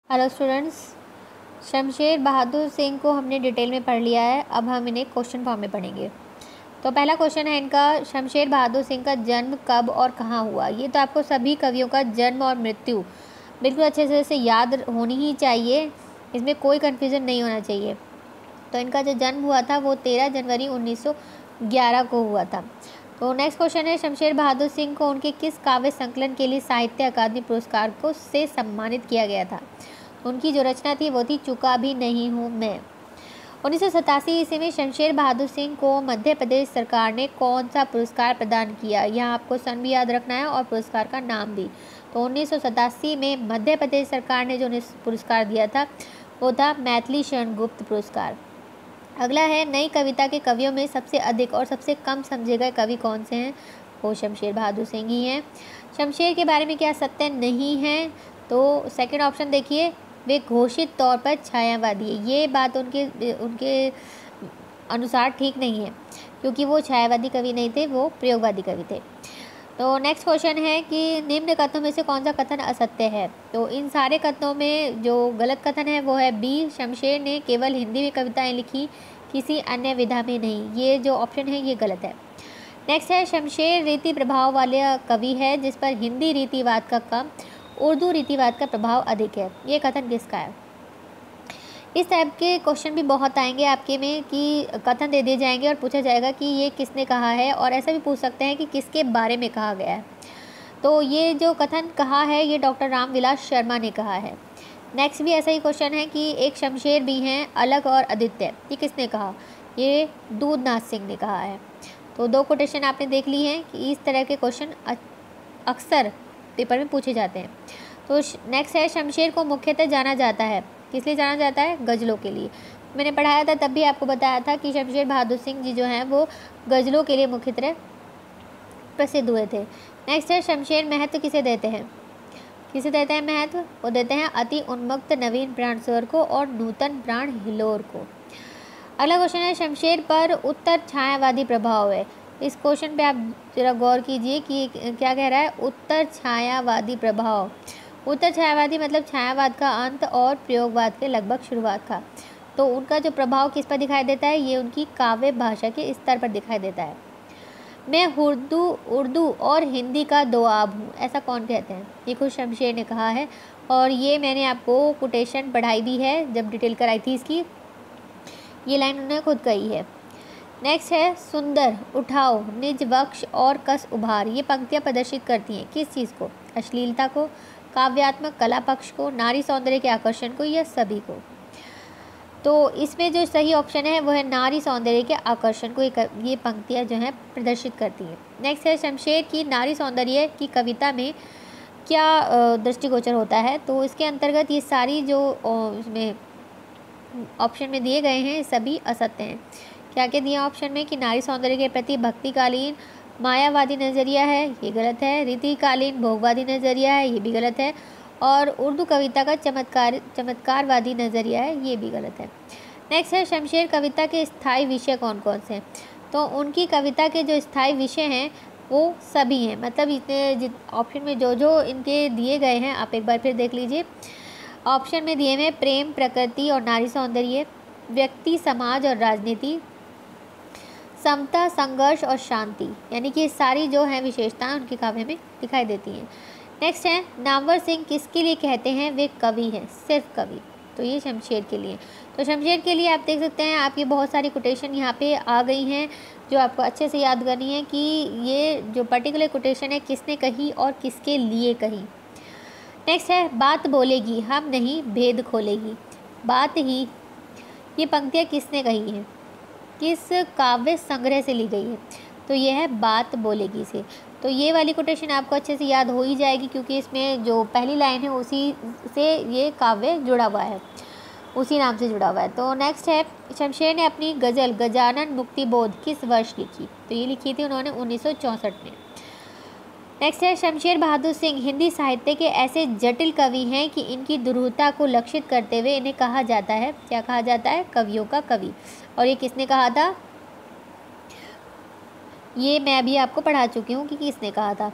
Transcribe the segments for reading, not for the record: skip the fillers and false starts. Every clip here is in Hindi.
हेलो स्टूडेंट्स, शमशेर बहादुर सिंह को हमने डिटेल में पढ़ लिया है। अब हम इन्हें क्वेश्चन फॉर्म में पढ़ेंगे। तो पहला क्वेश्चन है इनका, शमशेर बहादुर सिंह का जन्म कब और कहाँ हुआ। ये तो आपको सभी कवियों का जन्म और मृत्यु बिल्कुल अच्छे से याद होनी ही चाहिए, इसमें कोई कन्फ्यूज़न नहीं होना चाहिए। तो इनका जो जन्म हुआ था वो 13 जनवरी 1911 को हुआ था। तो नेक्स्ट क्वेश्चन है, शमशेर बहादुर सिंह को उनके किस काव्य संकलन के लिए साहित्य अकादमी पुरस्कार को से सम्मानित किया गया था। उनकी जो रचना थी वो थी चुका भी नहीं हूँ मैं। 1987 ईस्वी में शमशेर बहादुर सिंह को मध्य प्रदेश सरकार ने कौन सा पुरस्कार प्रदान किया। यहाँ आपको सन भी याद रखना है और पुरस्कार का नाम भी। तो 1987 में मध्य प्रदेश सरकार ने जो पुरस्कार दिया था वो था मैथिली शरण गुप्त पुरस्कार। अगला है, नई कविता के कवियों में सबसे अधिक और सबसे कम समझे गए कवि कौन से हैं। वो शमशेर बहादुर सिंह ही हैं। शमशेर के बारे में क्या सत्य नहीं है। तो सेकंड ऑप्शन देखिए, वे घोषित तौर पर छायावादी है। ये बात उनके अनुसार ठीक नहीं है, क्योंकि वो छायावादी कवि नहीं थे, वो प्रयोगवादी कवि थे। तो नेक्स्ट क्वेश्चन है कि निम्न कथनों में से कौन सा कथन असत्य है। तो इन सारे कथनों में जो गलत कथन है वो है बी, शमशेर ने केवल हिंदी में कविताएं लिखी, किसी अन्य विधा में नहीं। ये जो ऑप्शन है ये गलत है। नेक्स्ट है, शमशेर रीति प्रभाव वाले कवि है, जिस पर हिंदी रीतिवाद का कम, उर्दू रीतिवाद का प्रभाव अधिक है। ये कथन किसका है। इस टाइप के क्वेश्चन भी बहुत आएंगे आपके में कि कथन दे दिए जाएंगे और पूछा जाएगा कि ये किसने कहा है, और ऐसा भी पूछ सकते हैं कि किसके बारे में कहा गया है। तो ये जो कथन कहा है ये डॉक्टर रामविलास शर्मा ने कहा है। नेक्स्ट भी ऐसा ही क्वेश्चन है कि एक शमशेर भी हैं अलग और अद्वितीय, ये किसने कहा। ये दूधनाथ सिंह ने कहा है। तो दो कोटेशन आपने देख ली हैं कि इस तरह के क्वेश्चन अक्सर पेपर में पूछे जाते हैं। तो नेक्स्ट है, शमशेर को मुख्यतः जाना जाता है, किस लिए जाना जाता है, गज़लों के लिए। मैंने पढ़ाया था तब भी आपको बताया था कि शमशेर बहादुर सिंह जी जो हैं वो गज़लों के लिए मुख्यतः प्रसिद्ध हुए थे। नेक्स्ट है, शमशेर महत्व किसे देते हैं, किसे देते हैं महत्व। वो देते हैं अति उन्मुक्त नवीन प्राण स्वर को और नूतन प्राण हिलोर को। अगला क्वेश्चन है, शमशेर पर उत्तर छायावादी प्रभाव है। इस क्वेश्चन पे आप जरा गौर कीजिए कि क्या कह रहा है, उत्तर छायावादी प्रभाव। उत्तर छायावादी मतलब छायावाद का अंत और प्रयोगवाद के लगभग शुरुआत का। तो उनका जो प्रभाव किस पर दिखाई देता है, ये उनकी काव्य भाषा के स्तर पर दिखाई देता है। मैं उर्दू और हिंदी का दोआब हूँ, ऐसा कौन कहते हैं। ये खुद शमशेर ने कहा है, और ये मैंने आपको कोटेशन पढ़ाई भी है जब डिटेल कराई थी इसकी। ये लाइन उन्होंने खुद कही है। नेक्स्ट है, सुंदर उठाओ निज वक्ष और कस उभार। ये पंक्तियाँ प्रदर्शित करती हैं किस चीज़ को, अश्लीलता को, काव्यात्मक कला पक्ष को, नारी सौंदर्य के आकर्षण को, या सभी को। तो इसमें जो सही ऑप्शन है वो है नारी सौंदर्य के आकर्षण को ये पंक्तियाँ जो हैं प्रदर्शित करती हैं। नेक्स्ट है, शमशेर की नारी सौंदर्य की कविता में क्या दृष्टिगोचर होता है। तो इसके अंतर्गत ये सारी जो इसमें ऑप्शन में दिए गए हैं सभी असत्य हैं। क्या क्या दिया ऑप्शन में कि नारी सौंदर्य के प्रति भक्तिकालीन मायावादी नज़रिया है, ये गलत है। रीतिकालीन भोगवादी नज़रिया है, ये भी गलत है। और उर्दू कविता का चमत्कारवादी नज़रिया है, ये भी गलत है। नेक्स्ट है, शमशेर कविता के स्थायी विषय कौन कौन से हैं। तो उनकी कविता के जो स्थायी विषय हैं वो सभी हैं, मतलब इतने ऑप्शन में जो जो इनके दिए गए हैं आप एक बार फिर देख लीजिए। ऑप्शन में दिए हुए प्रेम, प्रकृति और नारी सौंदर्य, व्यक्ति, समाज और राजनीति, समता, संघर्ष और शांति, यानी कि सारी जो है विशेषताएं उनके काव्य में दिखाई देती हैं। नेक्स्ट है, नामवर सिंह किसके लिए कहते हैं वे कवि हैं, सिर्फ कवि। तो ये शमशेर के लिए। तो शमशेर के लिए आप देख सकते हैं आपकी बहुत सारी कोटेशन यहाँ पे आ गई हैं जो आपको अच्छे से याद करनी है कि ये जो पर्टिकुलर कोटेशन है किसने कही और किसके लिए कही। नेक्स्ट है, बात बोलेगी हम नहीं भेद खोलेगी। बात ही, ये पंक्तियाँ किसने कही हैं, किस काव्य संग्रह से ली गई है। तो ये है बात बोलेगी से। तो ये वाली कोटेशन आपको अच्छे से याद हो ही जाएगी, क्योंकि इसमें जो पहली लाइन है उसी से ये काव्य जुड़ा हुआ है, उसी नाम से जुड़ा हुआ है। तो नेक्स्ट है, शमशेर ने अपनी गज़ल गजानन मुक्तिबोध किस वर्ष लिखी। तो ये लिखी थी उन्होंने 1964 में। नेक्स्ट है, शमशेर बहादुर सिंह हिंदी साहित्य के ऐसे जटिल कवि हैं कि इनकी दुरूहता को लक्षित करते हुए इन्हें कहा जाता है, क्या कहा जाता है, कवियों का कवि। और ये किसने कहा था, ये मैं भी आपको पढ़ा चुकी हूँ कि किसने कहा था।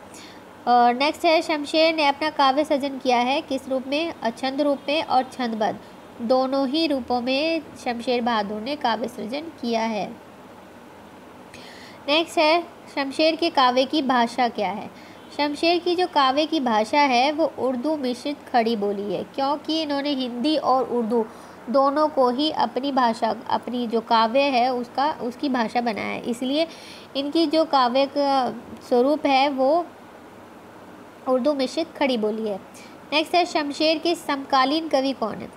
और नेक्स्ट है, शमशेर ने अपना काव्य सृजन किया है किस रूप में? अछंद रूप में और छंदबद्ध, दोनों ही रूपों में शमशेर बहादुर ने काव्य सृजन किया है। नेक्स्ट है, शमशेर के काव्य की भाषा क्या है? शमशेर की जो काव्य की भाषा है वो उर्दू मिश्रित खड़ी बोली है, क्योंकि इन्होंने हिंदी और उर्दू दोनों को ही अपनी भाषा, अपनी जो काव्य है उसकी भाषा बनाया है, इसलिए इनकी जो काव्य का स्वरूप है वो उर्दू मिश्रित खड़ी बोली है। नेक्स्ट है, शमशेर के समकालीन कवि कौन है?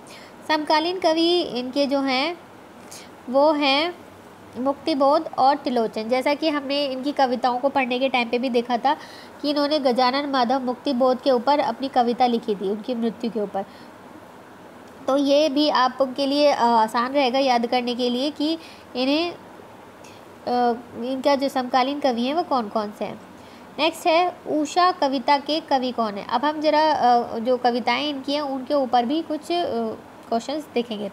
समकालीन कवि इनके जो हैं वो हैं मुक्तिबोध और त्रिलोचन। जैसा कि हमने इनकी कविताओं को पढ़ने के टाइम पे भी देखा था कि इन्होंने गजानन माधव मुक्तिबोध के ऊपर अपनी कविता लिखी थी उनकी मृत्यु के ऊपर। तो ये भी आपके लिए आसान रहेगा याद करने के लिए कि इन्हें इनका जो समकालीन कवि हैं वो कौन कौन से हैं। नेक्स्ट है, उषा कविता के कवि कौन है? अब हम जरा जो कविताएं इनकी हैं उनके ऊपर भी कुछ क्वेश्चंस देखेंगे।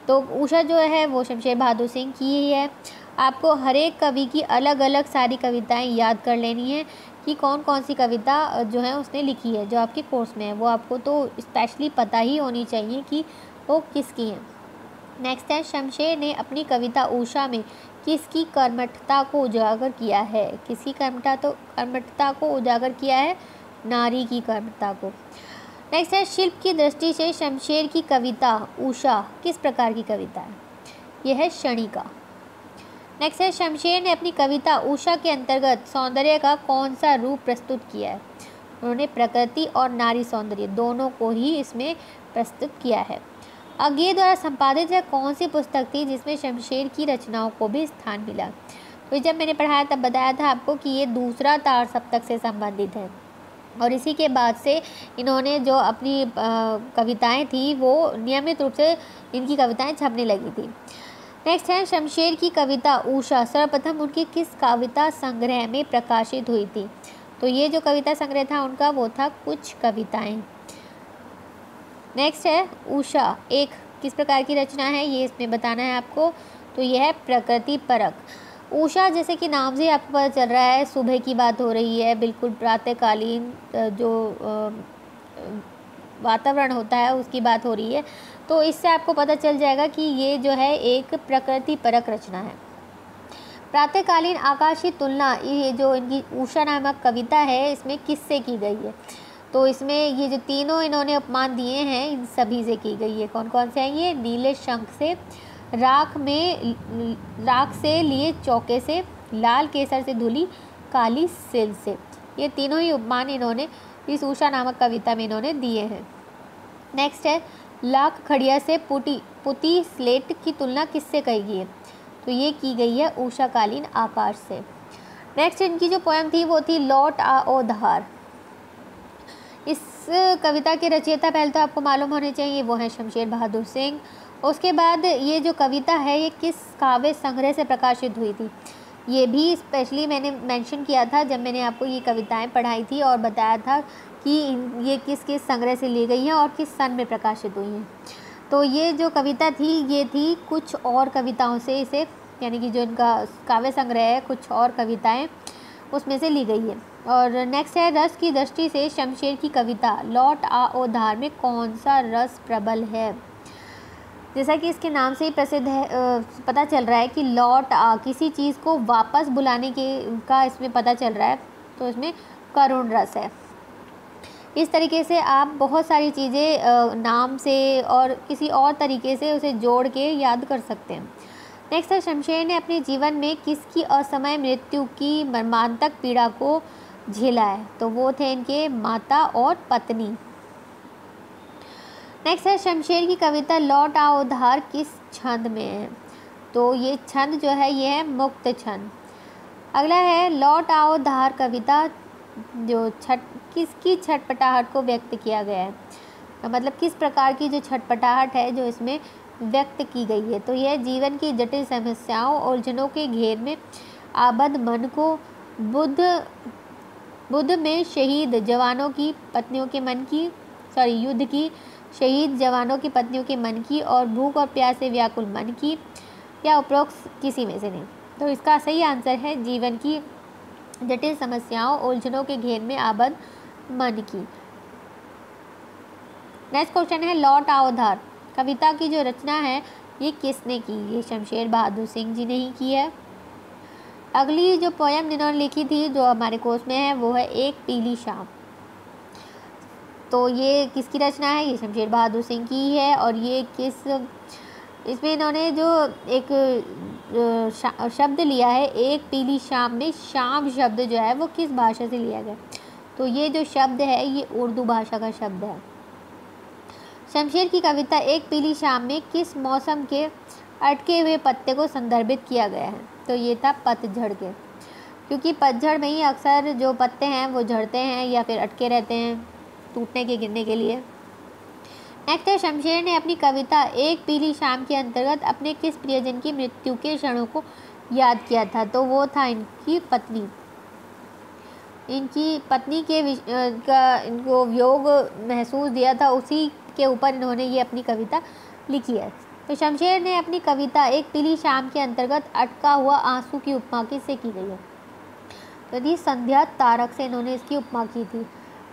तो उषा जो है वो शमशेर बहादुर सिंह की ही है। आपको हर एक कवि की अलग अलग सारी कविताएं याद कर लेनी है कि कौन कौन सी कविता जो है उसने लिखी है, जो आपके कोर्स में है वो आपको तो स्पेशली पता ही होनी चाहिए कि वो किसकी है। नेक्स्ट है, शमशेर ने अपनी कविता उषा में किसकी कर्मठता को उजागर किया है? किसकी कर्मठता को उजागर किया है? नारी की कर्मठता को। नेक्स्ट है, शिल्प की दृष्टि से शमशेर की कविता उषा किस प्रकार की कविता है? यह है क्षणिका। नेक्स्ट है, शमशेर ने अपनी कविता उषा के अंतर्गत सौंदर्य का कौन सा रूप प्रस्तुत किया है? उन्होंने प्रकृति और नारी सौंदर्य दोनों को ही इसमें प्रस्तुत किया है। अज्ञे द्वारा संपादित है कौन सी पुस्तक थी जिसमें शमशेर की रचनाओं को भी स्थान मिला? तो जब मैंने पढ़ाया तब बताया था आपको कि ये दूसरा तार सप्तक से संबंधित है और इसी के बाद से इन्होंने जो अपनी कविताएं थी वो नियमित रूप से इनकी कविताएं छपने लगी थी। नेक्स्ट है, शमशेर की कविता उषा सर्वप्रथम उनकी किस कविता संग्रह में प्रकाशित हुई थी? तो ये जो कविता संग्रह था उनका वो था कुछ कविताएं। नेक्स्ट है, उषा एक किस प्रकार की रचना है ये इसमें बताना है आपको। तो यह है प्रकृति परक। उषा जैसे कि नाम से आपको पता चल रहा है सुबह की बात हो रही है, बिल्कुल प्रातःकालीन जो वातावरण होता है उसकी बात हो रही है। तो इससे आपको पता चल जाएगा कि ये जो है एक प्रकृति परक रचना है। प्रातःकालीन आकाश की तुलना ये जो इनकी उषा नामक कविता है इसमें किससे की गई है? तो इसमें ये जो तीनों इन्होंने उपमान दिए हैं इन सभी से की गई है। कौन कौन से हैं ये? नीले शंख से, राख से लिए चौके से, लाल केसर से धुली काली सिल से। ये तीनों ही उपमान इन्होंने इस उषा नामक कविता में इन्होंने दिए हैं। नेक्स्ट है, लाख खड़िया से पुती स्लेट की तुलना किससे कही गई है? तो ये की गई है उषाकालीन आकाश से। नेक्स्ट इनकी जो पोएम थी वो थी लौट आओ धार। इस कविता के रचयिता पहले तो आपको मालूम होने चाहिए वो है शमशेर बहादुर सिंह। उसके बाद ये जो कविता है ये किस काव्य संग्रह से प्रकाशित हुई थी? ये भी स्पेशली मैंने मेंशन किया था जब मैंने आपको ये कविताएं पढ़ाई थी और बताया था कि ये किस किस संग्रह से ली गई हैं और किस सन में प्रकाशित हुई हैं। तो ये जो कविता थी ये थी कुछ और कविताओं से इसे, यानी कि जो इनका काव्य संग्रह है कुछ और कविताएं उसमें से ली गई है। और नेक्स्ट है, रस की दृष्टि से शमशेर की कविता लौट आओ धार में कौन सा रस प्रबल है? जैसा कि इसके नाम से ही प्रसिद्ध है, पता चल रहा है कि लौट आ, किसी चीज़ को वापस बुलाने का इसमें पता चल रहा है, तो इसमें करुण रस है। इस तरीके से आप बहुत सारी चीज़ें नाम से और किसी और तरीके से उसे जोड़ के याद कर सकते हैं। नेक्स्ट है, शमशेर ने अपने जीवन में किसकी असमय मृत्यु की मर्मांतक पीड़ा को झेला है? तो वो थे इनके माता और पत्नी। नेक्स्ट है, शमशेर की कविता लौट आओ धार किस छंद में है? तो ये छंद जो है ये है मुक्त छंद। अगला है, लौट आओ धार कविता जो किसकी छटपटाहट को व्यक्त किया गया है? मतलब किस प्रकार की जो छटपटाहट है जो इसमें व्यक्त की गई है? तो यह जीवन की जटिल समस्याओं और उलझनों के घेर में आबद्ध मन को बुद्ध में शहीद जवानों की पत्नियों के मन की युद्ध की शहीद जवानों की पत्नियों के मन की और भूख और प्यास से व्याकुल मन की, या उपरोक्त किसी में से नहीं। तो इसका सही आंसर है जीवन की जटिल समस्याओं उलझनों के घेर में आबद्ध मन की। नेक्स्ट क्वेश्चन है लौट आओ धार कविता की जो रचना है ये किसने की? ये शमशेर बहादुर सिंह जी ने ही की है। अगली जो पोयम जिन्होंने लिखी थी जो हमारे कोर्स में है वो है एक पीली शाम। तो ये किसकी रचना है? ये शमशेर बहादुर सिंह की है। और ये किस, इसमें इन्होंने जो एक शब्द लिया है एक पीली शाम में, शाम शब्द जो है वो किस भाषा से लिया गया? तो ये जो शब्द है ये उर्दू भाषा का शब्द है। शमशेर की कविता एक पीली शाम में किस मौसम के अटके हुए पत्ते को संदर्भित किया गया है? तो ये था पतझड़ के, क्योंकि पतझड़ में ही अक्सर जो पत्ते हैं वो झड़ते हैं या फिर अटके रहते हैं टूटने के, गिरने के लिए। नेक्स्ट है शमशेर ने अपनी कविता एक पीली शाम के अंतर्गत अपने किस प्रियजन की मृत्यु के क्षणों को याद किया था? तो वो था इनकी पत्नी। इनकी पत्नी के इनको वियोग महसूस दिया था, उसी के ऊपर इन्होंने ये अपनी कविता लिखी है। तो शमशेर ने अपनी कविता एक पीली शाम के अंतर्गत अटका हुआ आंसू की उपमा किससे की गई है? तो ये संध्या तारक से इन्होंने इसकी उपमा की थी।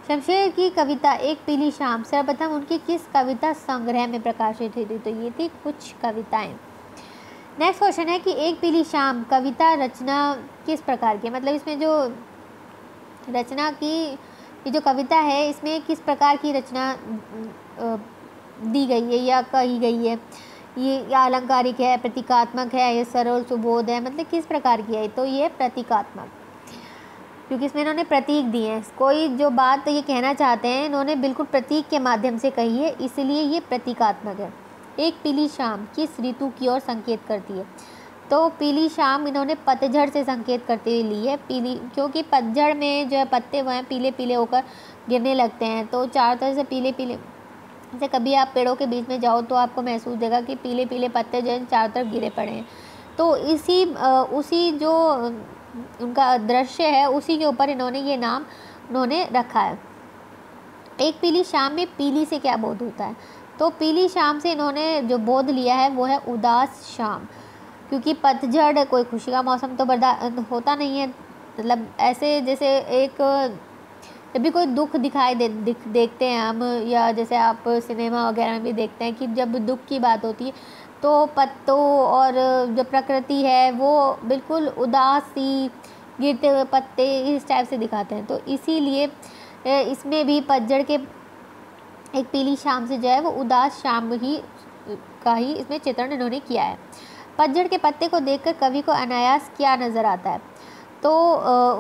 शमशेर की कविता एक पीली शाम सर्वप्रथम उनकी किस कविता संग्रह में प्रकाशित हुई थी? तो ये थी कुछ कविताएं। नेक्स्ट क्वेश्चन है कि एक पीली शाम कविता रचना किस प्रकार की, मतलब इसमें जो रचना की ये जो कविता है इसमें किस प्रकार की रचना दी गई है या कही गई है? ये अलंकारिक है, प्रतीकात्मक है, ये सरल सुबोध है, मतलब किस प्रकार की है? तो ये प्रतीकात्मक, क्योंकि इसमें इन्होंने प्रतीक दिए हैं। कोई जो बात ये कहना चाहते हैं इन्होंने बिल्कुल प्रतीक के माध्यम से कही है, इसलिए ये प्रतीकात्मक है। एक पीली शाम किस ऋतु की ओर संकेत करती है? तो पीली शाम इन्होंने पतझड़ से संकेत करते हुए ली है। पीली, क्योंकि पतझड़ में जो है पत्ते वो हैं पीले पीले होकर गिरने लगते हैं, तो चारों तरफ से पीले पीले, जैसे कभी आप पेड़ों के बीच में जाओ तो आपको महसूस देगा कि पीले पीले पत्ते जो हैं चारों तरफ गिरे पड़े हैं। तो उसी जो उनका दृश्य है उसी के ऊपर इन्होंने ये नाम उन्होंने रखा है। एक पीली शाम में पीली से क्या बोध होता है? तो पीली शाम से इन्होंने जो बोध लिया है वो है उदास शाम, क्योंकि पतझड़ कोई खुशी का मौसम तो होता नहीं है। मतलब ऐसे जैसे एक जब भी कोई दुख दिखाई देखते हैं हम, या जैसे आप सिनेमा वगैरह में भी देखते हैं कि जब दुख की बात होती है तो पत्तों और जो प्रकृति है वो बिल्कुल उदास सी, गिरते हुए पत्ते इस टाइप से दिखाते हैं। तो इसीलिए इसमें भी पतझड़ के एक पीली शाम से जो है वो उदास शाम का ही इसमें चित्रण इन्होंने किया है। पतझड़ के पत्ते को देखकर कवि को अनायास क्या नज़र आता है? तो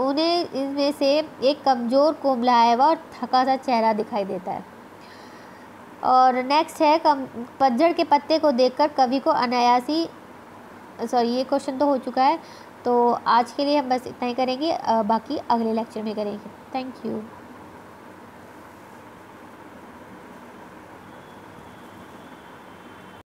उन्हें इनमें से एक कमज़ोर, कुम्हलाया हुआ और थका सा चेहरा दिखाई देता है। और नेक्स्ट है पतझड़ के पत्ते को देखकर कवि को अनायासी, सॉरी ये क्वेश्चन तो हो चुका है। तो आज के लिए हम बस इतना ही करेंगे, बाकी अगले लेक्चर में करेंगे। Thank you.